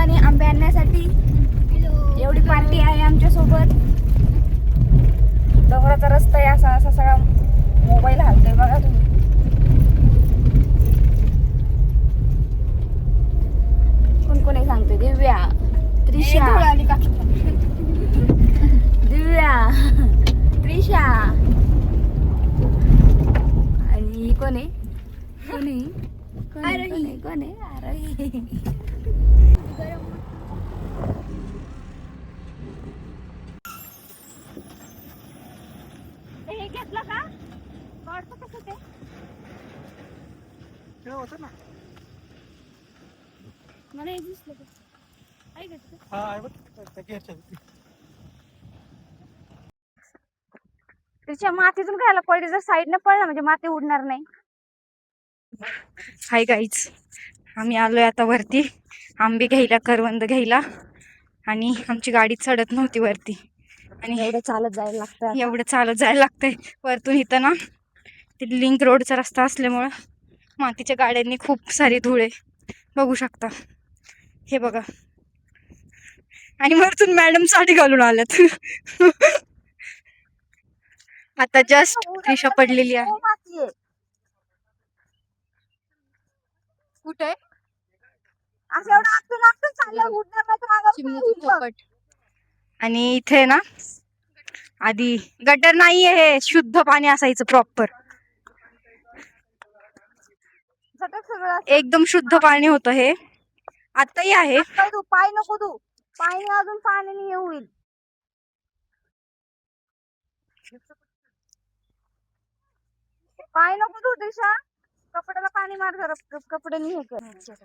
आणि आंबे आणण्यासाठी एवढी पार्टी आहे आमच्या सोबत. डोंगराचा रस्ता आहे, असा असा सगळा मोबाईल हालतोय बघा तुम्ही. कोण कोण सांगतोय? दिव्या, त्रिशा, दिव्या, त्रिशा आणि कोण आहे? कोण आहे? कोण आहे? कोण आहे? आरोही. हे घेतलं का? काढतो कसं ते? होतं ना. मला हे दिसलं का? आहे का तिथे? हा आहे बघ त्याच्या त्याच्या मातीतून खायला पडली, जर साईडने पडलं म्हणजे माती उडणार नाही. हाय गाईज, आम्ही आलोय आता वरती आंबे घ्यायला, करवंद घ्यायला. आणि आमची गाडी चढत नव्हती वरती आणि एवढं चालत जायला लागतंय वरतून. इथं ना ते लिंक रोडचा रस्ता असल्यामुळं मातीच्या गाड्यांनी खूप सारी धुळे बघू शकता. हे बघा. आणि वरतून मॅडम साडी घालून आल्यात. आता जस्ट त्रिशा पडलेली आहे. कुठे? आणि इथे ना आधी गटर नाहीये, हे शुद्ध पाणी असायचं प्रॉपर, एकदम शुद्ध पाणी होतं हे. आताही आहे. पाय नको तू, पाणी अजून पाण्याने हे होईल. पाय नको तू दिशा, कपड्याला पाणी मार जरा, कपड्याने हे कर.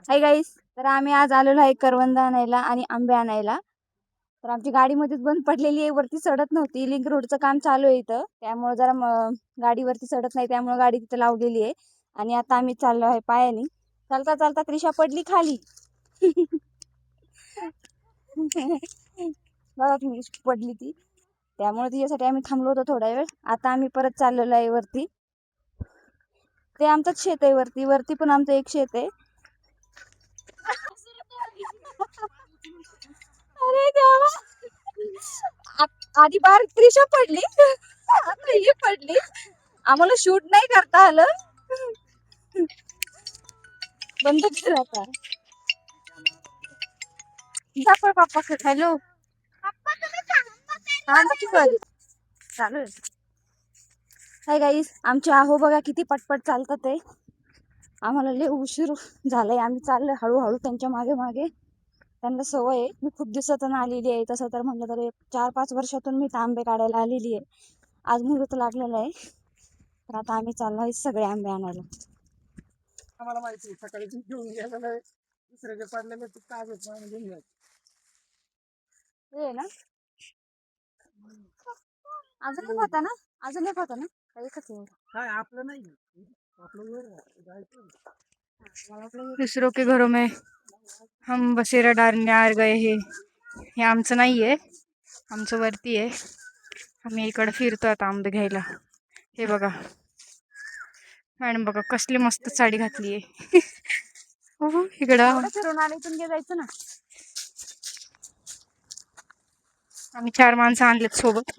हाय गाईस, तर आम्ही आज आलेलो आहे करवंद आणायला आणि आंबे आणायला. तर आमची गाडी मध्येच बंद पडलेली आहे, वरती चढत नव्हती. लिंक रोडचं काम चालू आहे इथं, त्यामुळे जरा गाडी वरती चढत नाही, त्यामुळे गाडी तिथं लावलेली आहे. आणि आता आम्ही चाललो आहे पायानी. चालता चालता त्रिशा पडली खाली. बघा तुम्ही, पडली ती, त्यामुळे तिच्यासाठी आम्ही थांबलो होतो थोडा वेळ. आता आम्ही परत चाललेलो आहे वरती. ते आमचंच शेत आहे वरती, वरती पण आमचं एक शेत आहे. अरे देवा, आधी बार त्रिशा पडली, आता ही पडली. आम्हाला शूट नाही करता आलं. बंद कर आता. दाखव पप्पा. हॅलो चालू. हाय गाईस, आमचे आहो बघा किती पटपट चालतात ते. आम्हाला लय उशीर झालाय, आम्ही चाललोय हळूहळू त्यांच्या मागे मागे. त्यांना सवय आहे. मी खूप दिवसातून आलेली आहे, तसं तर म्हटलं तर 4-5 वर्षातून मी आंबे काढायला आलेली आहे. आज मुहूर्त लागलेला आहे, तर आता आम्ही चाललो आहे सगळे आंबे आणायला. आम्हाला माहिती सकाळी घेऊन गेलेलं आहे, दुसऱ्याचे पडलेले घेऊन घ्यायचं हे ना. अजून एक होता ना, अजून एक होता ना, एकच काय आपलं नाही, आपलं दूसरों के घरों में हम बसेरा डालने आ गए हे आमचं नाहीये, आमचं वरती आहे. आम्ही इकडे फिरतो आता आंबे घ्यायला. हे बघा मॅडम, बघा कसली मस्त साडी घातली आहे. इकडं फिरून आले, इथून जायचं ना. आम्ही 4 माणसं आणलेत सोबत.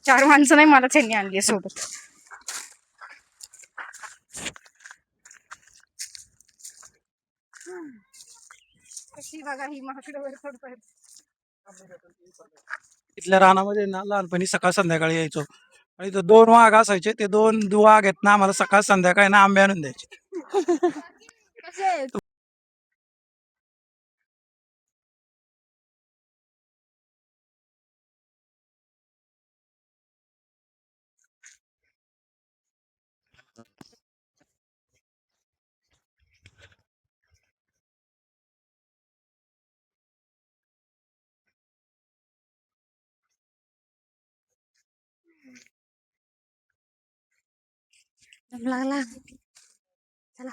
4 माणसं नाही, मला त्यांनी आणली सोबत. कशी बघा ही महाकडे पडतोय. इथल्या रानामध्ये ना लहानपणी सकाळ संध्याकाळी यायचो, आणि तो 2 वाघ असायचे. ते 2 वाघ आहेत ना, आम्हाला सकाळ संध्याकाळी ना आंबे आणून द्यायचे. लागला, चला.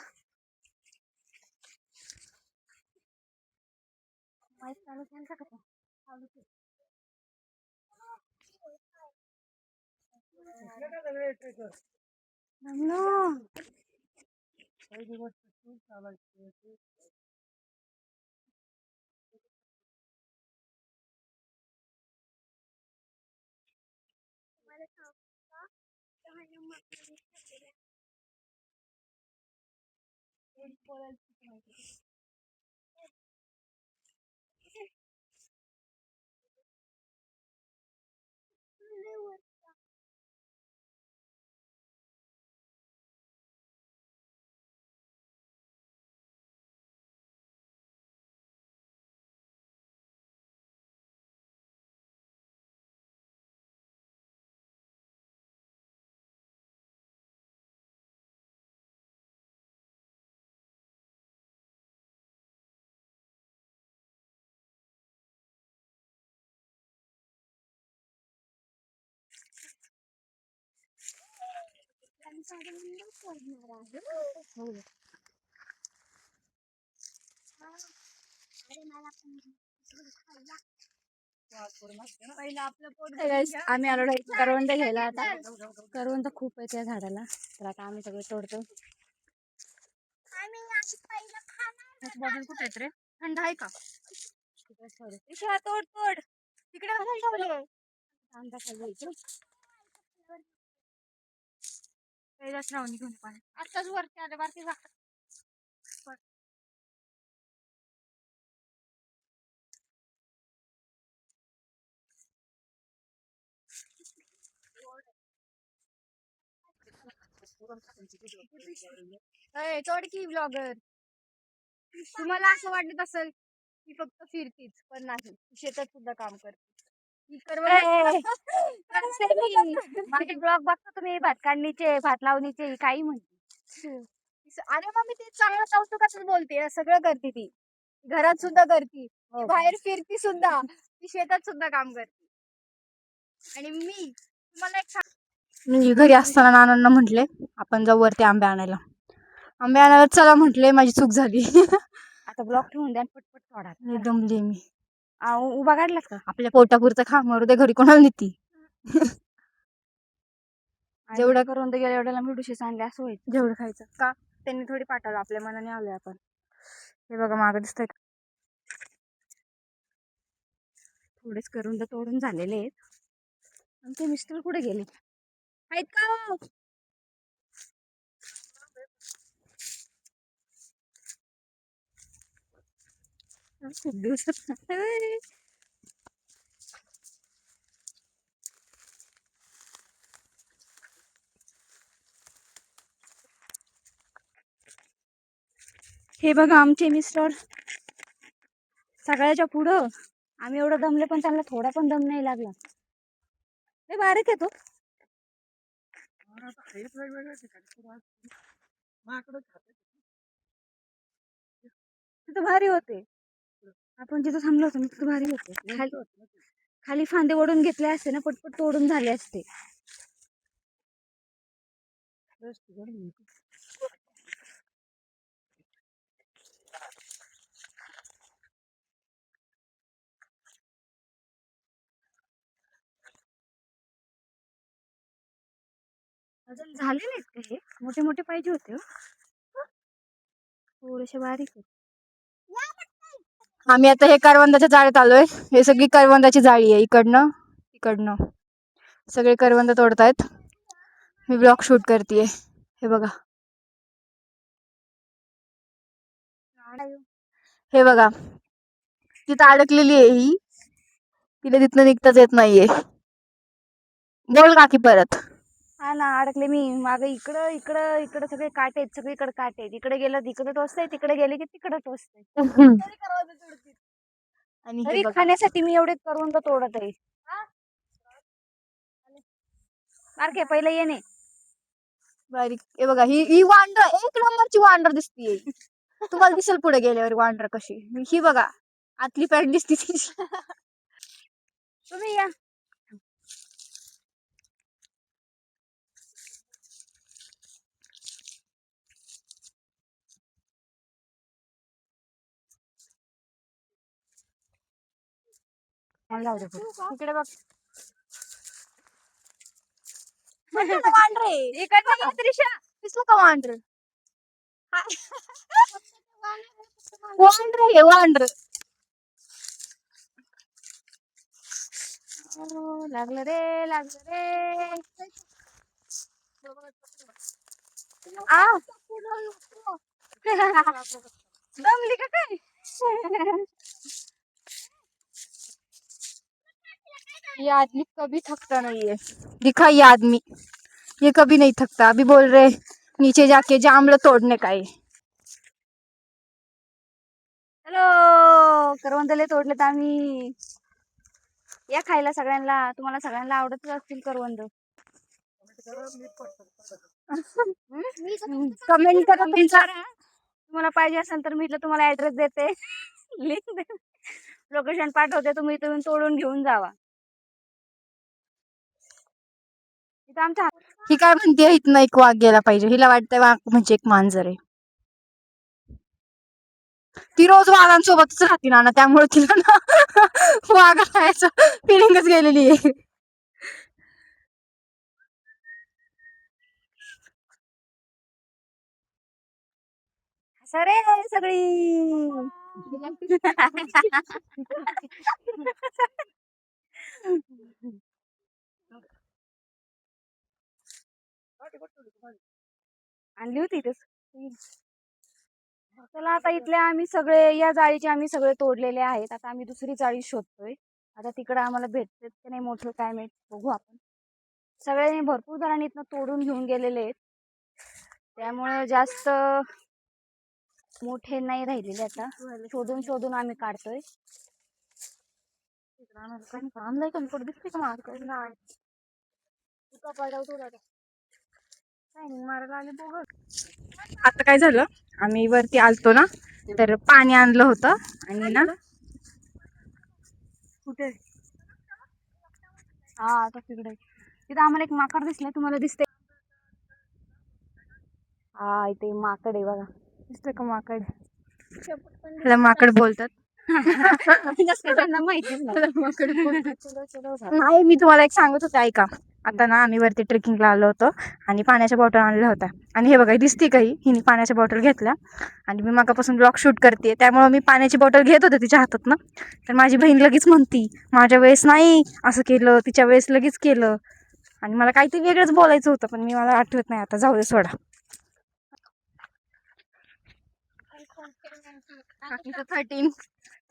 आम्ही आलो करवंद घ्यायला. आता करवंद खूप आहे त्या झाडाला, तर आता आम्ही सगळे तोडतो. कुठे रे? थंड आहे का? तोड तोड तिकडे श्रावणी घेऊन पाणी आत्ताच वरती आले. वरती जा. तोडकी ब्लॉगर, तुम्हाला असं वाटत असेल की फक्त फिरतीच, पण नाही, शेतात सुद्धा काम करते. माझे ब्लॉग बघता तुम्ही, भात काढणीचे, भात लावणीचे, काही म्हणते. अरे मग मी ते चांगलं कौतुकाच बोलते. सगळं करते ती, घरात सुद्धा करते, बाहेर फिरती सुद्धा, ती शेतात सुद्धा काम करते. आणि मी तुम्हाला एक मी घरी असताना नानांना म्हटले आपण जाऊ वरती आंबे आणायला. आंबे आणायला चला म्हटले, माझी चूक झाली. आता ब्लॉक ठेवून द्या, पटपट तोडा. दमले मी. उभा काढलात का? आपल्या पोटापुरतं खा, मरू दे, घरी कोणाला नेती. जेवढं करून गेलं एवढ्याला मी डुशेस आणले, असं व्हायचं. जेवढं खायचं का त्यांनी थोडी पाठवलं, आपल्या मनाने आलोय आपण. हे बघा मागं दिसतंय का, थोडेच करून तोडून झालेले आहेत. आणि ते मिस्टर कुठे गेले आहेत का? खूप दिवसात हे बघा आमचे मिस्टर सगळ्याच्या पुढं. आम्ही एवढं दमले, पण त्यांना थोडा पण दम नाही लागला. हे बारीक येतो. तिथं भारी होते. आपण जिथं थांबलो होतो तिथं भारी होते. खाली फांदे ओढून घेतले असते ना, पटपट तोडून झाले असते. अजून झाले नाहीत का? हे मोठे मोठे पाहिजे होते, थोडेसे बारीक होते. आम्ही आता हे करवंदाच्या जाळीत आलोय. हे सगळी करवंदाची जाळी आहे. इकडनं इकडनं सगळे करवंद तोडतायत. मी ब्लॉग शूट करतेय. हे बघा, हे बघा, तिथं अडकलेली आहे ही, तिला तिथनं निघताच येत नाहीये. बोल काकी परत. हा ना, अडकले मी मागे. इकडं इकडं इकडं सगळे काटे आहेत, सगळीकडे काटे आहेत. इकडे गेलं तिकडे टोचतंय, तिकडे गेले की तिकडे टोचतंय. आणि खाण्यासाठी मी एवढे करवंद तोडत आहे. सारखे पहिलं येणे बारीक. हे बघा, ही वांडर एक नंबरची वांडर दिसतीये. तुम्हाला दिसेल पुढे गेल्यावर वांडर कशी. ही बघा, आतली पॅन्ट दिसती तिची. तुम्ही या. इकडे बघ, वांडर आहे. दिसलं का वांडर? वांडर आहे वांडर. लागलं रे लागलं रे. आ दमली का काय? ये आदमी कभी थकता नहीं है. दिखा ये आदमी, ये कभी नहीं थकता. अभी बोल रहे नीचे जाके जामलं तोडणे काय. हॅलो, करवंदले तोडलेत आम्ही. या खायला सगळ्यांना. तुम्हाला सगळ्यांना आवडतच असतील करवंद. कमेंट करा तुमचा. तुम्हाला पाहिजे असेल तर मी तुम्हाला ऍड्रेस देते, लिंक लोकेशन पाठवते. तुम्ही इथून तोडून घेऊन जावा. इथं आमच्या ही काय म्हणते, इथनं एक वाघ गेला पाहिजे. हिला वाटतंय वाघ म्हणजे एक मांजर आहे. ती रोज वाघांसोबतच राहते ना, त्यामुळे तिला ना वाघ खायचं फिलिंगच गेलेली आहे. सरे सगळी आणली होती इथेच. चला आता इथले आम्ही सगळे, या जाळीचे आम्ही सगळे तोडलेले आहेत. आता आम्ही दुसरी जाळी शोधतोय. आता तिकडे आम्हाला भेटते की नाही मोठं काय माहित, बघू आपण. सगळे भरपूर जणांनी इथनं तोडून घेऊन गेलेले आहेत, त्यामुळे जास्त मोठे नाही राहिलेले. आता शोधून शोधून आम्ही काढतोय. आता काय झालं, आम्ही वरती आलतो ना, तर पाणी आणलं होतं आणि ना कुठे, हा आता तिकडे तिथं आम्हाला एक माकड दिसलंय. तुम्हाला दिसतंय? हा इथे माकड आहे बघा. दिसतंय का माकड? त्याला माकड बोलतात. त्यांना माहितीच नाही. मी तुम्हाला एक सांगत होते, ऐका. आता ना आम्ही वरती ट्रेकिंगला आलो होतो आणि पाण्याच्या बॉटल आणल्या होत्या. आणि हे बघा, दिसते काही हिने पाण्याच्या बॉटल घेतल्या आणि मी मागापासून ब्लॉग शूट करते, त्यामुळे मी पाण्याची बॉटल घेत होते तिच्या हातात ना. तर माझी बहीण लगेच म्हणती, माझ्या वेळेस नाही असं केलं, तिच्या वेळेस लगेच केलं. आणि मला काहीतरी वेगळंच बोलायचं होतं, पण मी मला आठवत नाही आता. जाऊ दे, सोडा.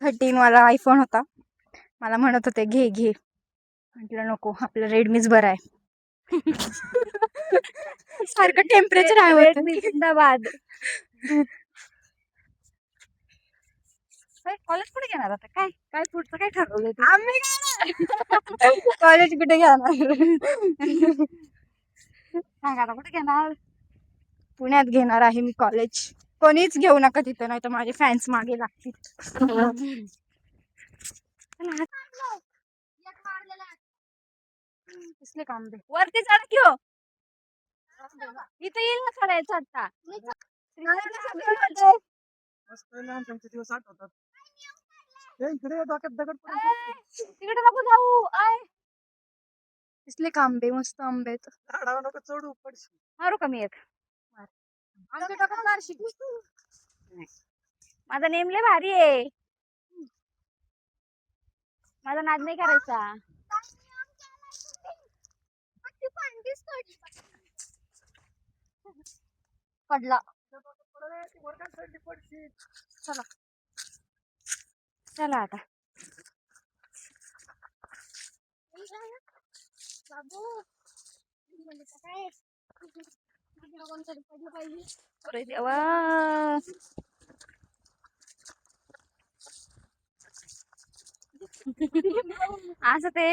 13 वाला आयफोन होता. मला म्हणत होते घे घे, म्हटलं नको, आपलं रेडमीच बरं आहे. सारखं टेम्परेचर आहे जिंदाबाद. कॉलेज कुठे घेणार आता? काय काय पुढचं काय ठरवलंय? आम्ही कॉलेज कुठे घेणार सांगा आता, कुठे घेणार? पुण्यात घेणार आहे मी कॉलेज. कोणीच घेऊ नका तिथं, नाही तर माझे फॅन्स मागे लागतील. कसले काम दे, वरती चढ की हो. इथं येईल ना चढायचं आता. तिकडे नको जाऊ. दिसले का आंबे? मस्त आंबे आहेत. नको चढू, पडशी. मारू का मी एक? आमच्या डोक्यात मारशी. माझा नेम लय भारी आहे, माझा नाद नाही करायचा. पडला. चला चला आता. अरे देवा, असं ते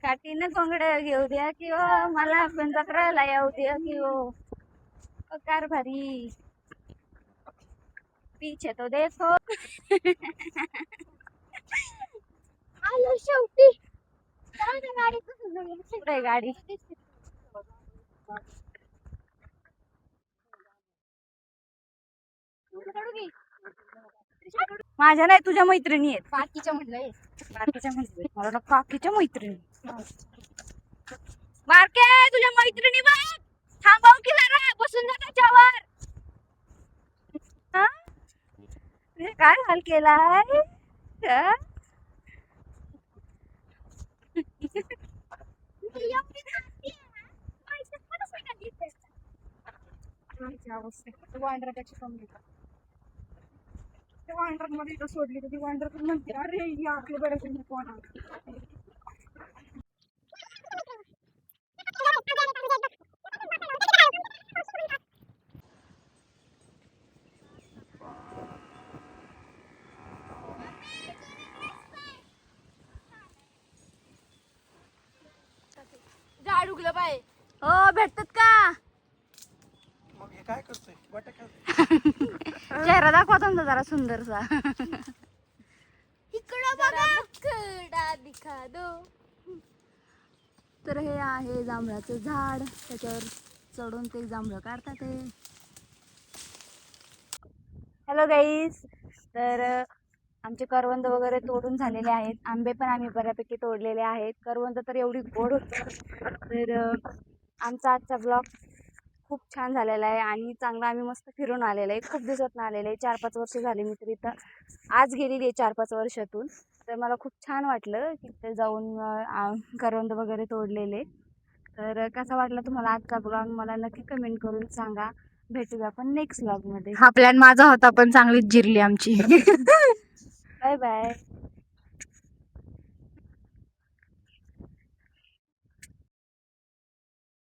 काठीनं कोंगड्या घेऊ द्या किंवा मला पण जत्राला येऊ द्या किंवा कार भारी. पीछे तो देखो. आलो शेवटी. पुढे गाडी. माझ्या नाही, तुझ्या मैत्रिणी आहेत. बाकीच्या म्हटलंय, बाकीच्या मैत्रिणी. मला काकीच्या मैत्रिणी. बारके तुझ्या मैत्रिणी बघ थांबव की जरा बसून जा त्याच्यावर. हा? तुझे काय हाल केलाय हा? वांडरापेक्षा कमी त्या वांडरात मध्ये इथं सोडली तर ती वांडर पण म्हणते अरे ही आपल्या बऱ्याच कोण झाड उगलं पाय. हो भेटतात का मग हे काय करतोय बटाका चेहरा दाखवा तुमचा जरा सुंदरसा. इकडं बघा खडा दिखा दो. तर हे आहे जांभळाचं झाड त्याच्यावर चढून ते जांभळं काढतात ते. हॅलो गाईज तर आमचे करवंद वगैरे तोडून झालेले आहेत. आंबे पण आम्ही बऱ्यापैकी तोडलेले आहेत. करवंद तर एवढी गोड होतं. तर आमचा आजचा ब्लॉग खूप छान झालेला आहे आणि चांगला आम्ही मस्त फिरून आलेलो आहे. खूप दिवसातून आलेलं आहे. 4-5 वर्ष झाली मी तर इथं आज गेलेली आहे 4-5 वर्षातून. तर मला खूप छान वाटलं की ते जाऊन करवंद वगैरे तोडलेले. तर कसा वाटला तुम्हाला आजचा ब्लॉग मला नक्की कमेंट करून सांगा. भेटूया आपण नेक्स्ट ब्लॉगमध्ये. हा प्लॅन माझा होता पण चांगलीच जिरली आमची. Bye bye.